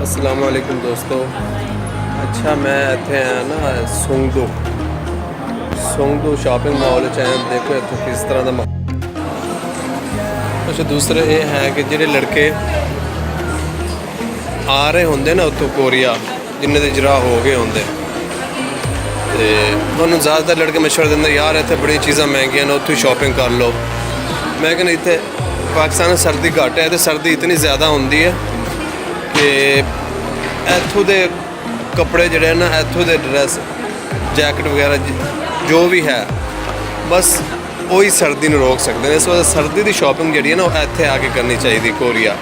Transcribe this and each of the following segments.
अस्सलाम वालेकुम दोस्तों। अच्छा मैं इत्थे आया ना सुंगदू शॉपिंग मॉल च आया। देखो इत्थे किस तरह का अच्छा दूसरे ये है कि ਜਿਹੜੇ लड़के आ रहे होंगे ना उत्तों कोरिया जिन्हें के जरा हो गए होंगे तो उन्होंने ज़्यादातर लड़के मशवरा देंगे यार इतने बड़ी चीज़ा महंगियां ने उत्थों शॉपिंग कर लो। मैं कहना इतने पाकिस्तान सर्दी घट है तो सर्दी इतनी ज़्यादा होंगी है कि इत्थों के कपड़े जोड़े ना इत्थों के ड्रैस जैकेट वगैरह जो भी है बस वही सर्दी में रोक सकते हैं। इस वास्ते सर्दी की शॉपिंग जी है ना इत्थे आके करनी चाहिए कोरिया।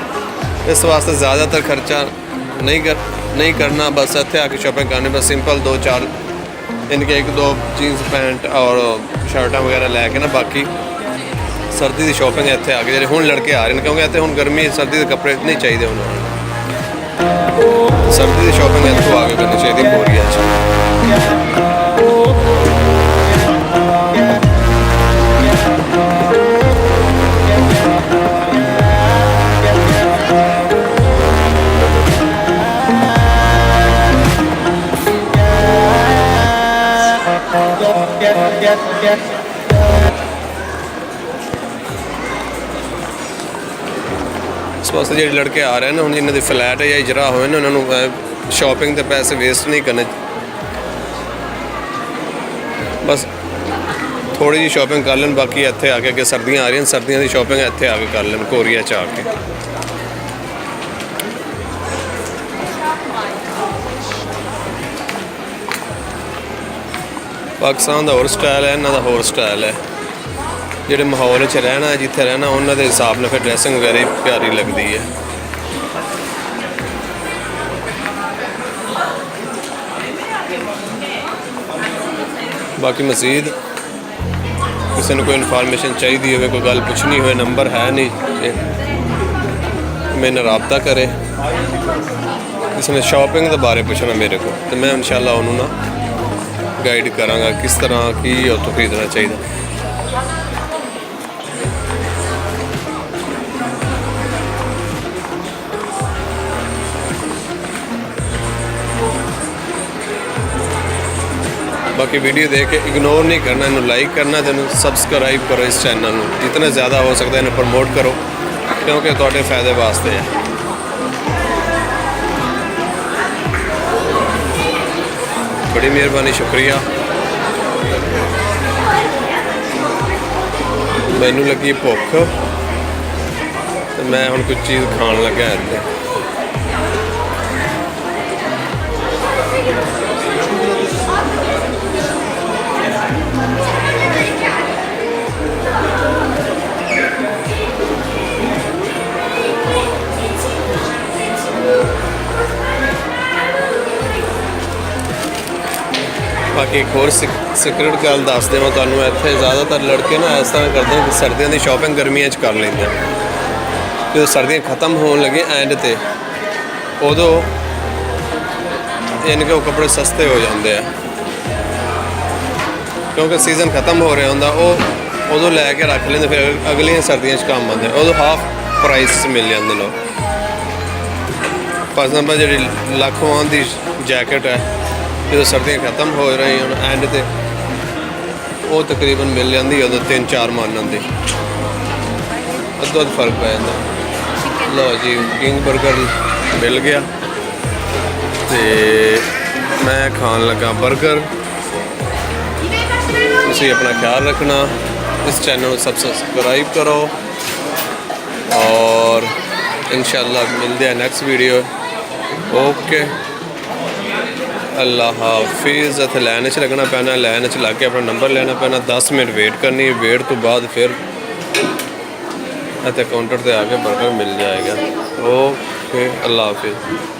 इस वास्ते ज़्यादातर खर्चा नहीं करना, बस इत्थे आके शॉपिंग करनी, बस सिंपल 2-4 इनके 1-2 जीन्स पैंट और शर्टा वगैरह लैके ना बाकी सर्दी की शॉपिंग इत्थे आके जो हुण लड़के आ रहे हैं क्योंकि इत्थे हुण गर्मी सर्दी के कपड़े नहीं चाहिए उन्होंने। सर्दी की शॉपिंग इत्थों आके करनी चाहिए कोरिया च। इस वास्ते जो लड़के आ रहे हैं ना हम जिन्होंने फ्लैट है या इजरा होए ना उन्होंने शॉपिंग के पैसे वेस्ट नहीं करने, बस थोड़ी जी शॉपिंग कर लें। बाकी इत्थे आके अगे सर्दियाँ आ रही हैं, सर्दियों की शॉपिंग इत्थे आके कर लें कोरिया च आके। पाकिस्तान का होर स्टाइल है, इन्हों का होर स्टाइल है। ਜਿਹੜੇ माहौल च रहना जिथे रहना उन्होंने हिसाब ਨਾਲ फिर ड्रैसिंग वगैरह प्यारी लगती है। बाकी मजीद किसी ने कोई इन्फॉर्मेशन चाहिए हो, कोई गल पूछनी हो, नंबर है नहीं मेरे नाल राबता करे। किसी ने शॉपिंग के बारे पूछना मेरे को तो मैं इंशाल्लाह उन्होंने ना गाइड कराँगा किस तरह की उत्थों खरीदना चाहिए। बाकी वीडियो देख के इग्नोर नहीं करना, इन्हें लाइक करना, इन्हें सबसक्राइब करो, इस चैनल में जितना ज़्यादा हो सकता है इन्हें प्रमोट करो क्योंकि थोड़े फायदे वास्ते है। बड़ी मेहरबानी, शुक्रिया। मैनू लगी भुख तो मैं हुण कुछ चीज़ खान लगा इत्थे। बाकी एक होर सीक्रेट गल दस दें मैं तुहानूं, इत्थे ज़्यादातर लड़के ना इस तरह करते हैं कि सर्दियों की शॉपिंग गर्मियों कर लेंगे। जो सर्दियाँ खत्म होने लगे एंड ते उदों इनके वो कपड़े सस्ते हो जाते हैं क्योंकि सीजन खत्म हो रहा होंदा, वो उदों लैके रख लेंगे फिर अगलियां सर्दियों काम आते उदों हाफ प्राइस मिल जाते लोग। फॉर एग्जाम्पल जी लाखों की जैकेट है जो सर्दियाँ खत्म हो रही हैं एंड ते वो तकरीबन मिल जाती है उदों 3-4 मानन की अद्धो फर्क पै जाता। लो जी किंग बर्गर मिल गया तो मैं खान लगा बर्गर। तुसीं अपना ख्याल रखना, इस चैनल को सबसक्राइब करो और इंशाल्लाह मिलते हैं नेक्स्ट वीडियो। ओके अल्लाह हाफिज़। इत्थे लाइन च लगना पैना, लाइन च लग के अपना नंबर लेना पैना, 10 मिनट वेट करनी, वेट तो बाद फिर इत्थे काउंटर पर आके बर्गर मिल जाएगा। ओके अल्लाह हाफिज़।